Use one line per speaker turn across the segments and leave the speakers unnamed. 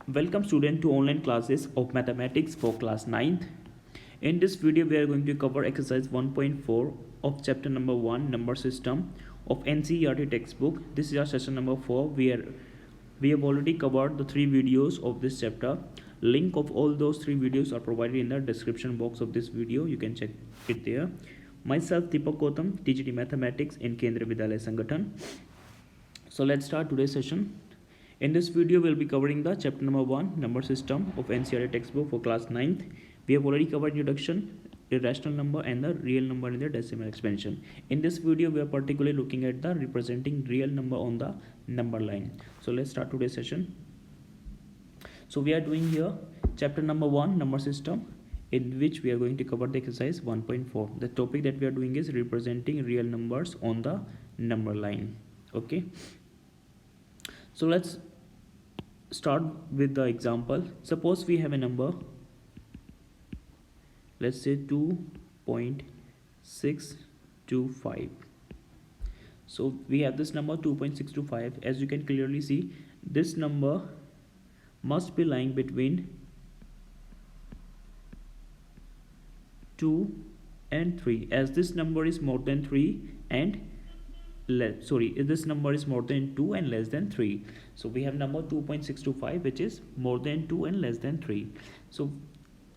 Welcome student to online classes of mathematics for class 9th. In this video we are going to cover exercise 1.4 of chapter number 1 number system of NCERT textbook. This is our session number 4 where we have already covered the 3 videos of this chapter. Link of all those 3 videos are provided in the description box of this video. You can check it there. Myself Deepak Gautam, TGT Mathematics in Kendriya Vidyalaya Sangathan. So let's start today's session. In this video, we'll be covering the chapter number 1, number system of NCERT textbook for class 9th. We have already covered introduction, irrational number and the real number in the decimal expansion. In this video, we are particularly looking at the representing real number on the number line. So let's start today's session. So we are doing here chapter number 1, number system, in which we are going to cover the exercise 1.4. The topic that we are doing is representing real numbers on the number line. Okay. So let's start with the example. Suppose we have a number, let's say 2.625. So we have this number 2.625. As you can clearly see, this number must be lying between 2 and 3, as this number is more than 3 and this number is more than 2 and less than 3. So we have number 2.625 which is more than 2 and less than 3. So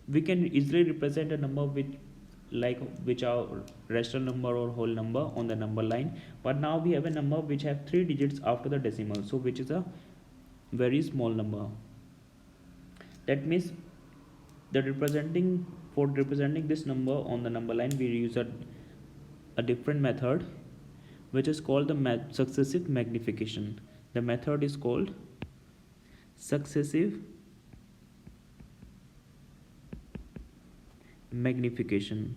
we can easily represent a number which are rational number or whole number on the number line. But now we have a number which have 3 digits after the decimal, so which is a very small number. That means that for representing this number on the number line, we use a different method, which is called the successive magnification. The method is called successive magnification.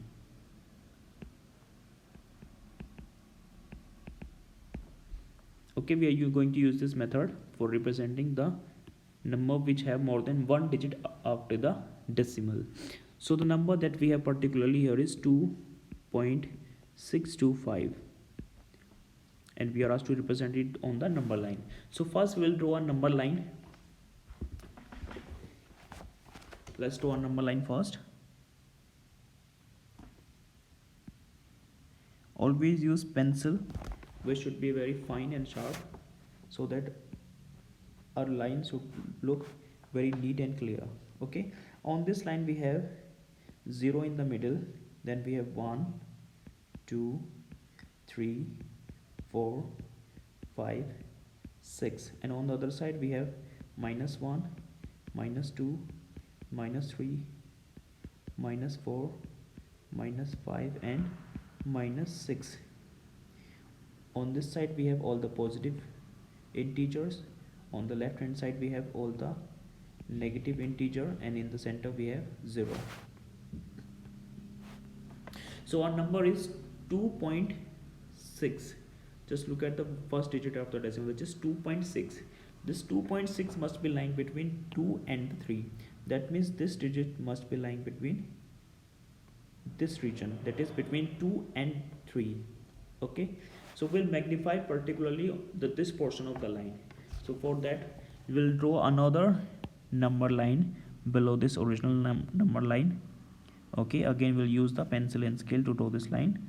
Okay, we are going to use this method for representing the number which have more than 1 digit after the decimal. So the number that we have particularly here is 2.625. and we are asked to represent it on the number line. So first we will draw a number line. Let's draw a number line first. Always use pencil, which should be very fine and sharp, so that our line should look very neat and clear. Okay, on this line we have 0 in the middle, then we have 1, 2, 3, 4, 5, 6, and on the other side we have -1, -2, -3, -4, -5, and -6. On this side we have all the positive integers, on the left hand side we have all the negative integer, and in the center we have 0. So our number is 2.6. Just look at the first digit after decimal, which is 2.6. This 2.6 must be lying between 2 and 3. That means this digit must be lying between this region, that is between 2 and 3. Okay, so we'll magnify particularly this portion of the line. So for that we'll draw another number line below this original number line. Okay, again we'll use the pencil and scale to draw this line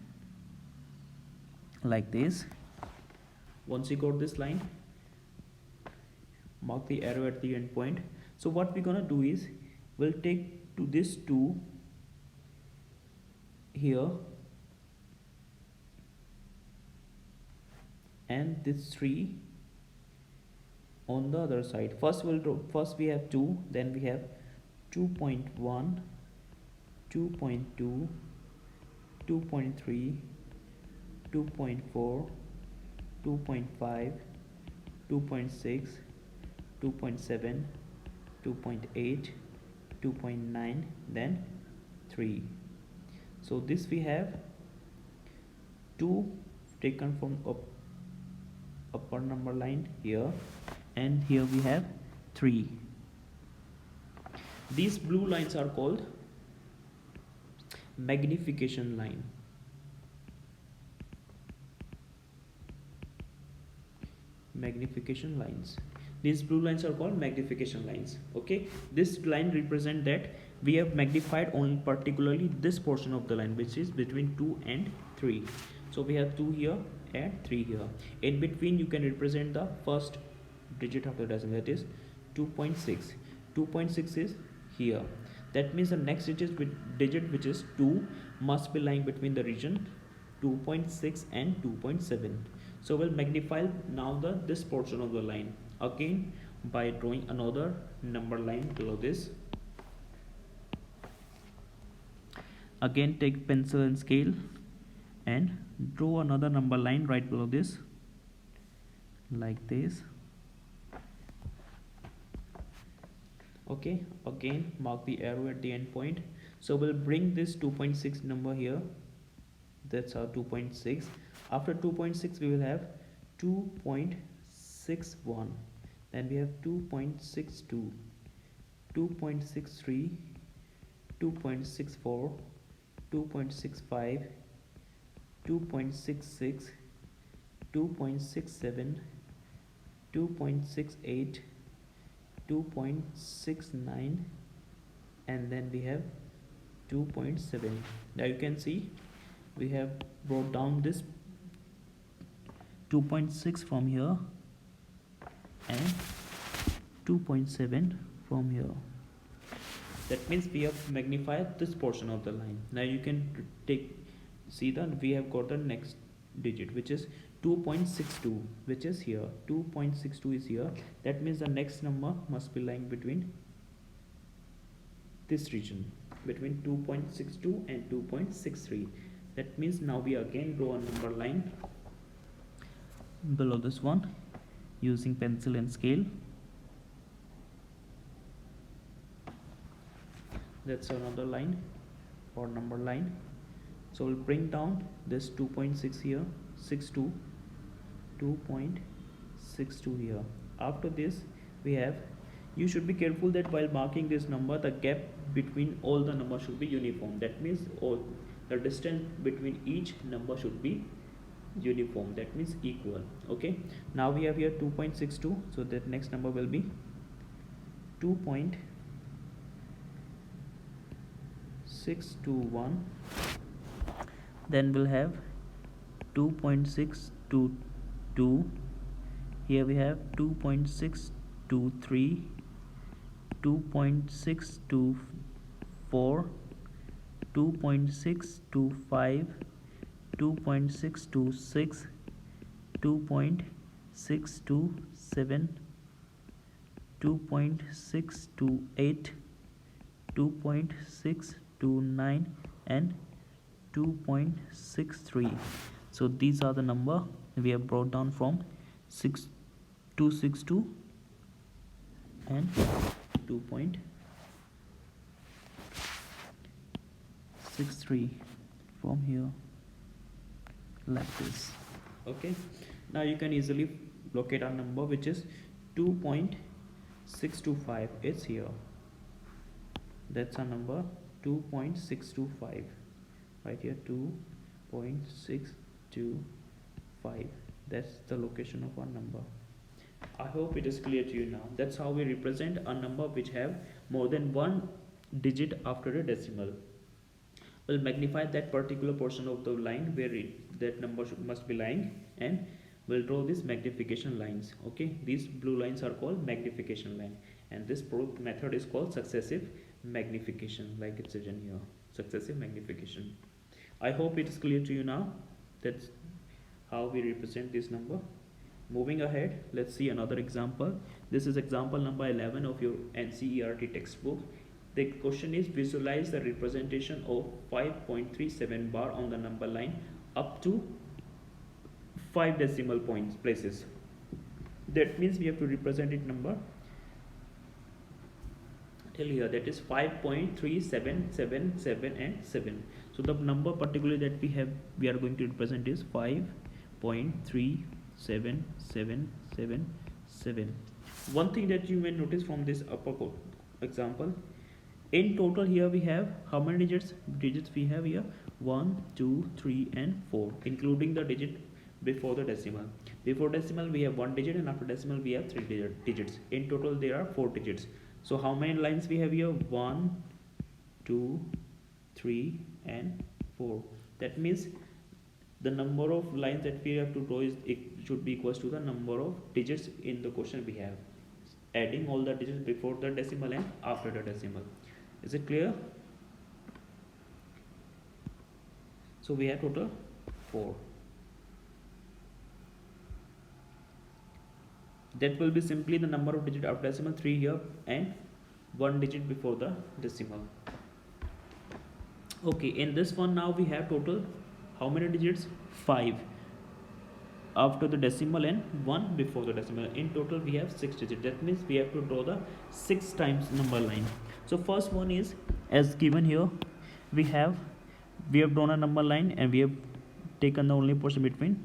like this. Once you got this line, mark the arrow at the end point. So what we're gonna do is we'll take to this 2 here and this 3 on the other side. First we have 2, then we have 2.1, 2.2, 2.3, 2.4, 2.5, 2.6, 2.7, 2.8, 2.9, then 3. So this we have 2 taken from upper number line here, and here we have 3. These blue lines are called magnification line. Magnification lines. These blue lines are called magnification lines. Okay, this line represent that we have magnified only particularly this portion of the line, which is between 2 and 3. So we have 2 here and 3 here. In between you can represent the first digit of the decimal, that is 2.6. 2.6 is here. That means the next digit which is 2 must be lying between the region 2.6 and 2.7. So we'll magnify now this portion of the line again by drawing another number line below this. Again take pencil and scale and draw another number line right below this, like this. Okay, again mark the arrow at the end point. So we'll bring this 2.6 number here. That's our 2.6. After 2.6 we will have 2.61, then we have 2.62, 2.63, 2.64, 2.65, 2.66, 2.67, 2.68, 2.69, and then we have 2.7. Now you can see we have brought down this 2.6 from here and 2.7 from here. That means we have magnified this portion of the line. Now you can see that we have got the next digit, which is 2.62, which is here. 2.62 is here. That means the next number must be lying between this region, between 2.62 and 2.63. That means now we again draw a number line below this one using pencil and scale. That's another line or number line. So we'll bring down this 2.6 here, 62, 2.62 here. After this we have, you should be careful that while marking this number, the gap between all the numbers should be uniform. That means all the distance between each number should be uniform, that means equal. Okay, now we have here 2.62, so that next number will be 2.621. Then we'll have 2.622. Here we have 2.623, 2.624, 2.625, 2.626, 2.627, 2.628, 2.629, and 2.63. So these are the number we have brought down from 262 and 2.63 from here, like this. Okay, now you can easily locate our number, which is 2.625. It's here. That's our number, 2.625. Right here, 2.625. That's the location of our number. I hope it is clear to you now. That's how we represent a number which have more than one digit after a decimal. We'll magnify that particular portion of the line where that number must be lying, and we'll draw these magnification lines. Okay, these blue lines are called magnification line, and this method is called successive magnification, like it's written here, successive magnification. I hope it is clear to you now. That's how we represent this number. Moving ahead, let's see another example. This is example number 11 of your NCERT textbook. The question is, visualize the representation of 5.37 bar on the number line up to 5 decimal places. That means we have to represent it number till here, that is 5.3777 and 7. So the number particularly that we are going to represent is 5.37777. One thing that you may notice from this upper example, in total here we have how many digits we have here? 1, 2, 3 and 4, including the digit before the decimal. Before decimal we have 1 digit, and after decimal we have 3 digits. In total there are 4 digits. So how many lines we have here? 1, 2, 3 and 4. That means the number of lines that we have to draw is, it should be equals to the number of digits in the question we have, adding all the digits before the decimal and after the decimal. Is it clear? So we have total 4. That will be simply the number of digit after decimal, 3 here and 1 digit before the decimal. Okay, in this one now we have total how many digits? 5 after the decimal and 1 before the decimal. In total we have 6 digits. That means we have to draw the 6 times number line. So first one is as given here. We have drawn a number line and we have taken the only portion between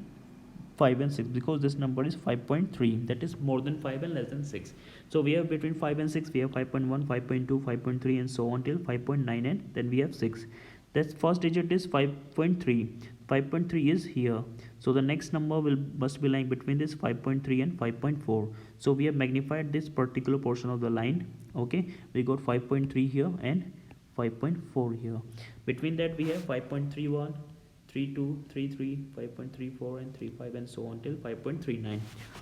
5 and 6, because this number is 5.3, that is more than 5 and less than 6. So we have between 5 and 6 we have 5.1, 5.2, 5.3 and so on till 5.9, and then we have 6. That first digit is 5.3. 5.3 is here, so the next number must be lying between this 5.3 and 5.4. so we have magnified this particular portion of the line. Okay, we got 5.3 here and 5.4 here. Between that we have 5.31, 32, 33, 5.34 and 35 and so on till 5.39.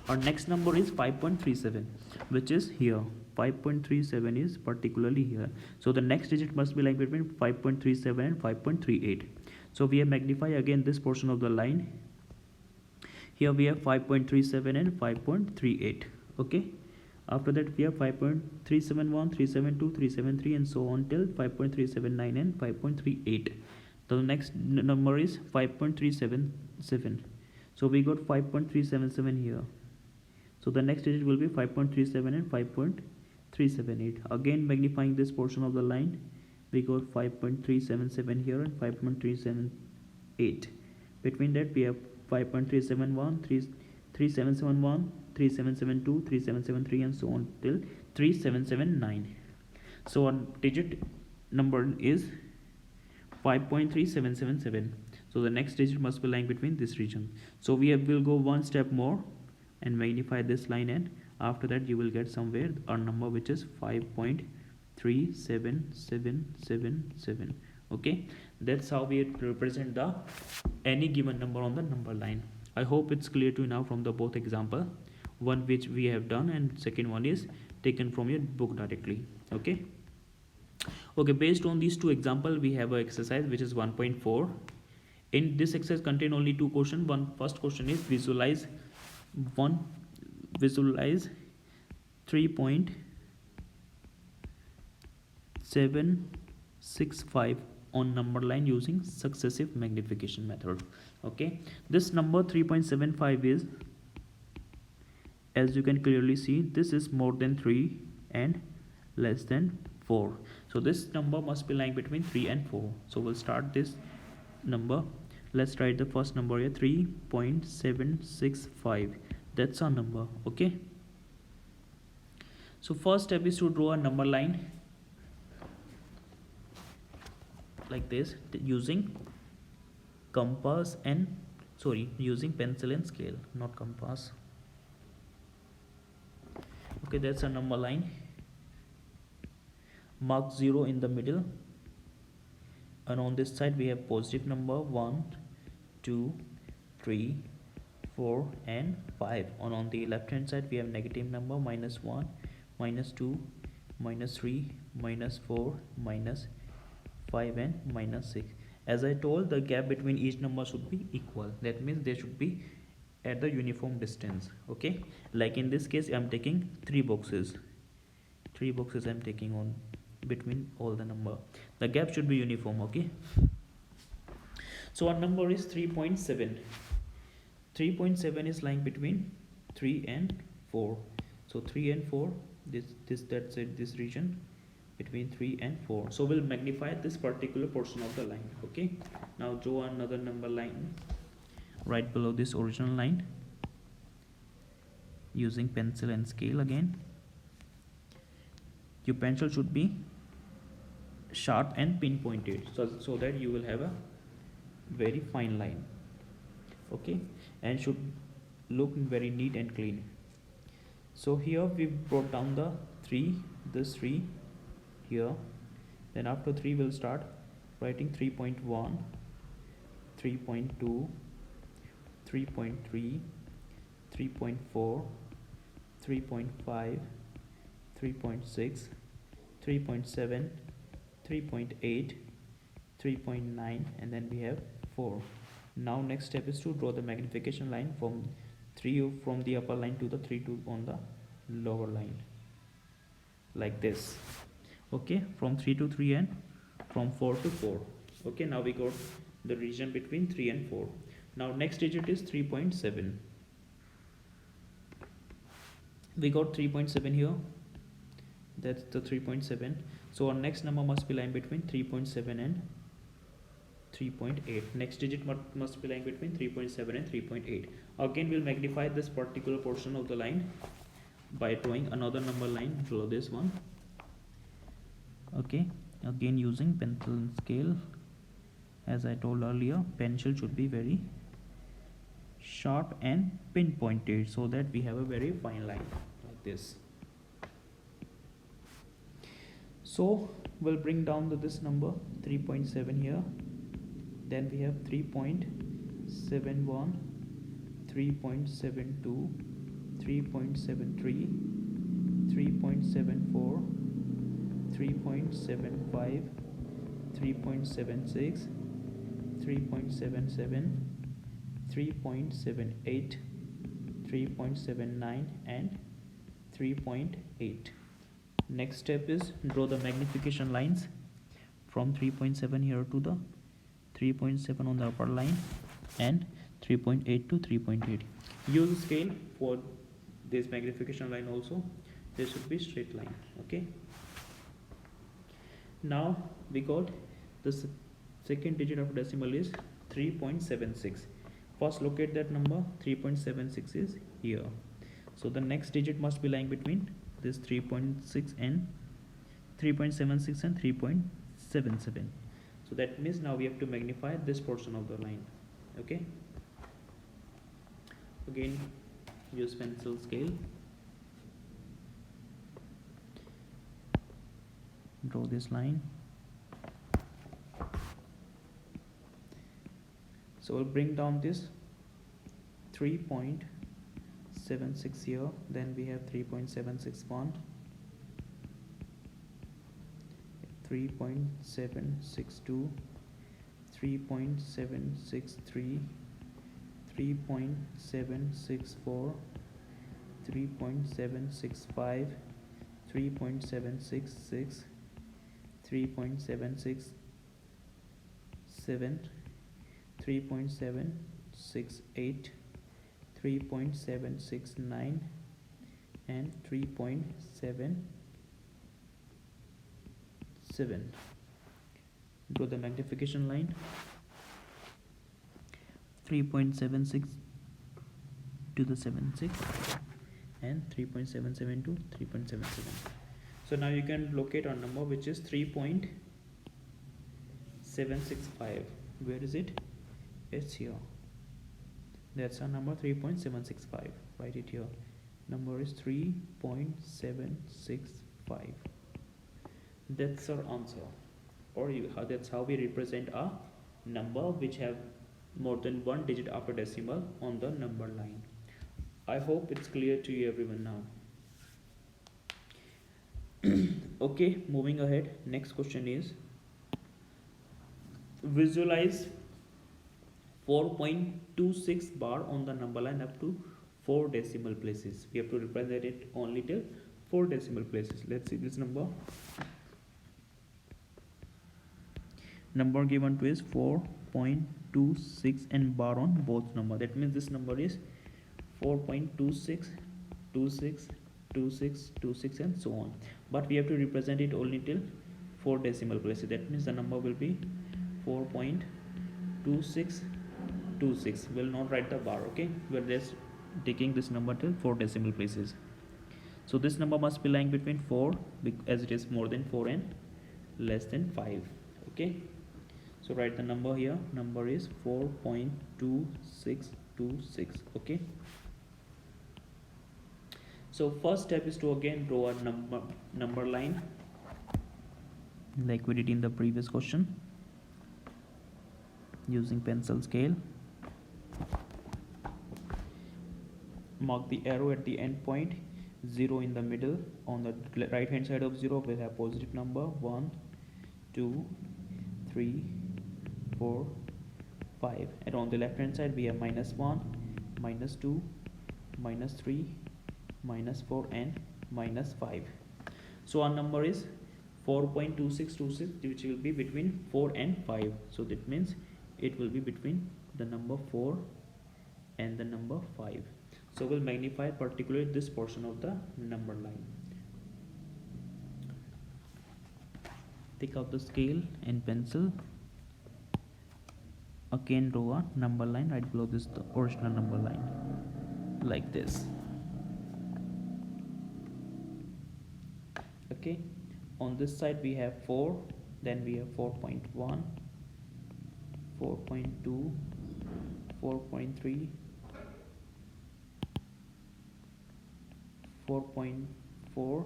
Our next number is 5.37, which is here. 5.37 is particularly here, so the next digit must be lying between 5.37 and 5.38. so we have magnified again this portion of the line. Here we have 5.37 and 5.38. okay, after that we have 5.371, 372, 373 and so on till 5.379 and 5.38. the next number is 5.377, so we got 5.377 here, so the next digit will be 5.37 and 5.378. again magnifying this portion of the line, we got 5.377 here and 5.378. between that we have 5.371, 3771, 3772, 3773 and so on till 3779. so our digit number is 5.3777. so the next digit must be lying between this region. So will go one step more and magnify this line, and after that you will get somewhere a number which is 5.37777. okay, that's how we represent the any given number on the number line. I hope it's clear to you now from the both example, one which we have done and second one is taken from your book directly. Okay, based on these two examples we have an exercise which is 1.4. in this exercise contain only two questions. First question is visualize 3.765 on number line using successive magnification method. okay, this number 3.75 is, as you can clearly see, this is more than 3 and less than 4. so this number must be lying between 3 and 4. so we'll start this number. Let's write the first number here, 3.765. that's our number. okay, so first step is to draw a number line like this using compass and using pencil and scale, not compass. okay, that's a number line. Mark 0 in the middle, and on this side we have positive number 1, 2, 3, 4 and 5. And on the left hand side we have negative number -1, -2, -3, -4, -5 and -6. As I told, the gap between each number should be equal. That means they should be at the uniform distance. okay, like in this case I'm taking 3 boxes. 3 boxes I'm taking on between all the number. The gap should be uniform. okay, so our number is 3.7. 3.7 is lying between 3 and 4. so 3 and 4, that's it, this region between 3 and 4. so we'll magnify this particular portion of the line. okay, now draw another number line right below this original line using pencil and scale. Again, your pencil should be sharp and pinpointed, so that you will have a very fine line. okay, and should look very neat and clean. So here we brought down the 3, this 3 here. Then after 3 we'll start writing 3.1, 3.2, 3.3, 3.4, 3.5, 3.6, 3.7, 3.8, 3.9, and then we have 4. Now next step is to draw the magnification line from 3 from the upper line to the 3 to on the lower line, like this. Okay, from 3 to 3 and from 4 to 4. Okay, now we got the region between 3 and 4. Now next digit is 3.7. We got 3.7 here. That's the 3.7. So our next number must be lying between 3.7 and 3.8. Next digit must be lying between 3.7 and 3.8. Again, we'll magnify this particular portion of the line by drawing another number line below this one. Okay, again using pencil and scale. As I told earlier, pencil should be very sharp and pinpointed so that we have a very fine line like this. So we'll bring down to this number 3.7 here. Then we have 3.71, 3.72, 3.73, 3.74, 3.75, 3.76, 3.77, 3.78, 3.79, and 3.8. Next step is draw the magnification lines from 3.7 here to the 3.7 on the upper line and 3.8 to 3.8. Use scale for this magnification line also. There should be straight line. Okay. Now we got the second digit of decimal is 3.76. First locate that number. 3.76 is here. So the next digit must be lying between this 3.6 and 3.76 and 3.77. So that means now we have to magnify this portion of the line. Okay. Again use pencil scale. Draw this line. So we'll bring down this 3.76 here. Then we have 3.761, 3.762, 3.763, 3.764, 3.765, 3.766, 3.767, 3.768, 3.769, and 3.77. Draw the magnification line. 3.76 to the 76 and 3.77 to 3.77. So now you can locate our number, which is 3.765. Where is it? It's here. That's our number, 3.765. Write it here. Number is 3.765. That's our answer. Or that's how we represent a number which have more than one digit after decimal on the number line. I hope it's clear to you everyone now. Okay, moving ahead. Next question is visualize 4.26 bar on the number line up to 4 decimal places. We have to represent it only till 4 decimal places. Let's see this number. Number given to is 4.26 and bar on both number. That means this number is 4.26, 26, 26, 26, and so on. But we have to represent it only till 4 decimal places. That means the number will be 4.2626. Will not write the bar. Okay, we're just taking this number till 4 decimal places. So this number must be lying between 4, as it is more than 4 and less than 5. Okay, so write the number here. Number is 4.2626. Okay, So first step is to again draw a number line like we did in the previous question using pencil scale. Mark the arrow at the end point, 0 in the middle. On the right hand side of 0 we'll have positive number 1 2 3 4 5, and on the left hand side we have -1 -2 -3 -4 and -5. So our number is 4.2626, which will be between 4 and 5. So that means it will be between the number 4 and the number 5. So we'll magnify particularly this portion of the number line. Take out the scale and pencil. Again draw a number line right below this, the original number line, like this. Okay, on this side we have 4, then we have 4.1, 4.2, 4.3, 4.4,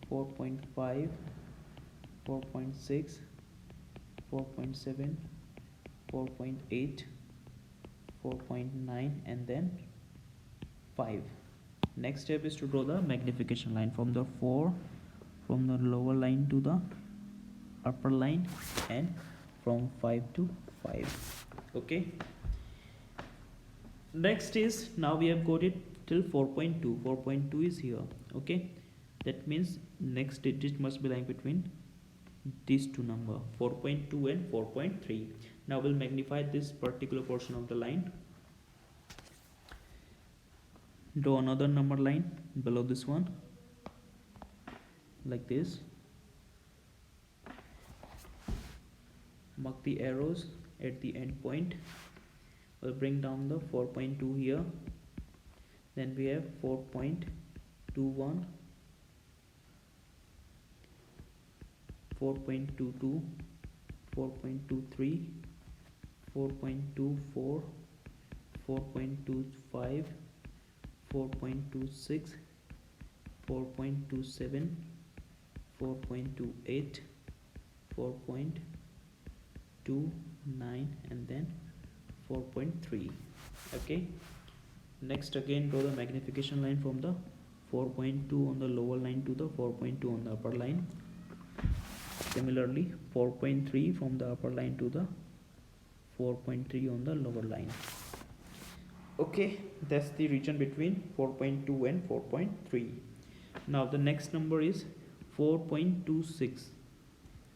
4.5, 4.6, 4.7, 4.8, 4.9, and then 5. Next step is to draw the magnification line from the lower line to the upper line, and from 5 to 5. Okay, next is, now we have got it till 4.2. 4.2 is here. Okay, that means next digit must be lying between these two numbers, 4.2 and 4.3. Now we'll magnify this particular portion of the line. Draw another number line below this one, like this. Mark the arrows at the end point. We'll bring down the 4.2 here. Then we have 4.21, 4.22, 4.23, 4.24, 4.25, 4.26, 4.27, 4.28, 4.29, and then 4.3. Okay, next again draw the magnification line from the 4.2 on the lower line to the 4.2 on the upper line. Similarly 4.3 from the upper line to the 4.3 on the lower line. Okay, that's the region between 4.2 and 4.3. Now the next number is 4.26.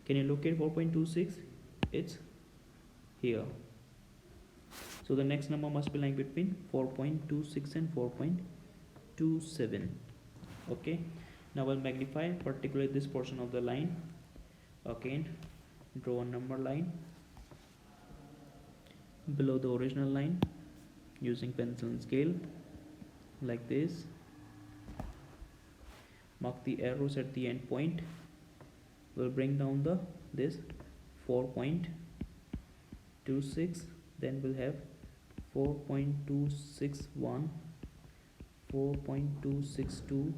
Can you look at 4.26? It's here. So the next number must be lying between 4.26 and 4.27. Okay, now I'll magnify particularly this portion of the line. Again draw a number line below the original line using pencil and scale, like this. Mark the arrows at the end point. We'll bring down this 4.26, then we'll have 4.261, 4.262,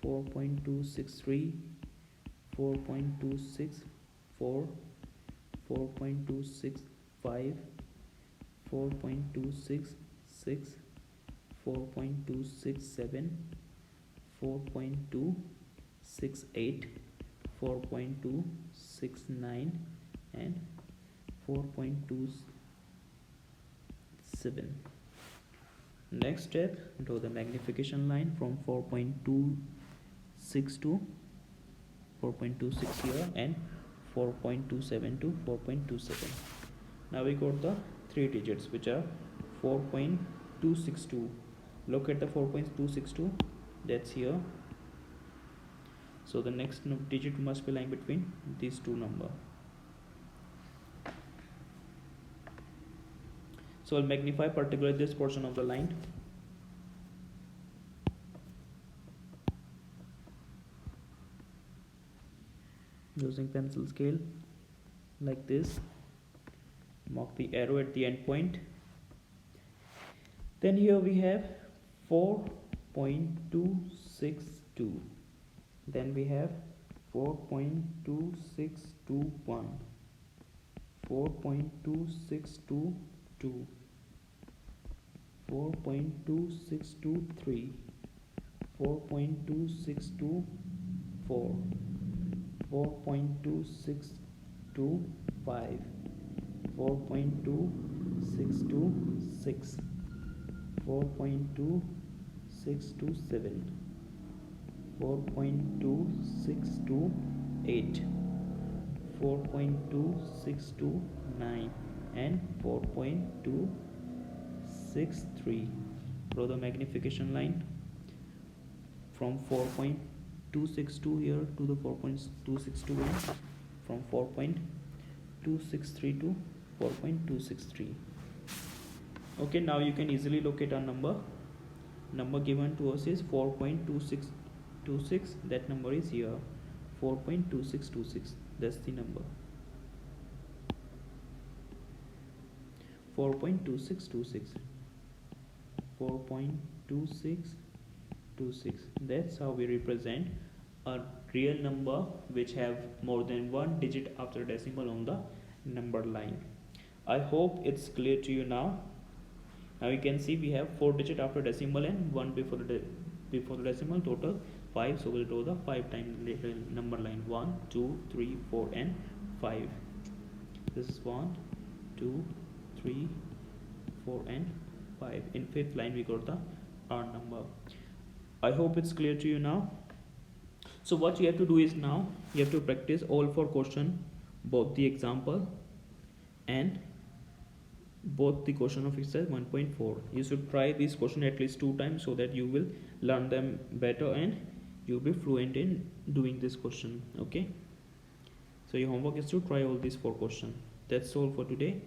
4.263, 4.264, 4.265, 4.266, 4.267, 4.268, 4.269, and 4.27. Next step, draw the magnification line from 4.26 to 4.26 here, and 4.27 to 4.27. Now we got the three digits, which are 4.262. Look at the 4.262, that's here. So the next digit must be lying between these two numbers. So I'll magnify particularly this portion of the line. Using pencil scale, like this. Mark the arrow at the end point. Then here we have 4 4.262. Then we have 4.2621, 4.2622, 4.2623, 4.2624, 4.2625, 4.2626, 4.2627, 4.2628, 4.2629, and 4.263. Draw the magnification line from 4.262 here to the 4.261, from 4.263 to 4.263. Okay, now you can easily locate our number. Number given to us is 4.2626. That number is here, 4.2626. That's the number, 4.2626, 4.2626. That's how we represent a real number which have more than one digit after decimal on the number line. I hope it's clear to you now. Now you can see we have 4 digit after decimal and 1 before the decimal, total 5. So we'll draw the 5 time number line, 1, 2, 3, 4 and 5. This is 1, 2, 3, 4 and 5. In 5th line we got the R number. I hope it's clear to you now. So what you have to do is, now you have to practice all 4 questions, both the example and both the question of exercise 1.4. You should try this question at least 2 times so that you will learn them better and you'll be fluent in doing this question. Okay, so your homework is to try all these 4 questions. That's all for today.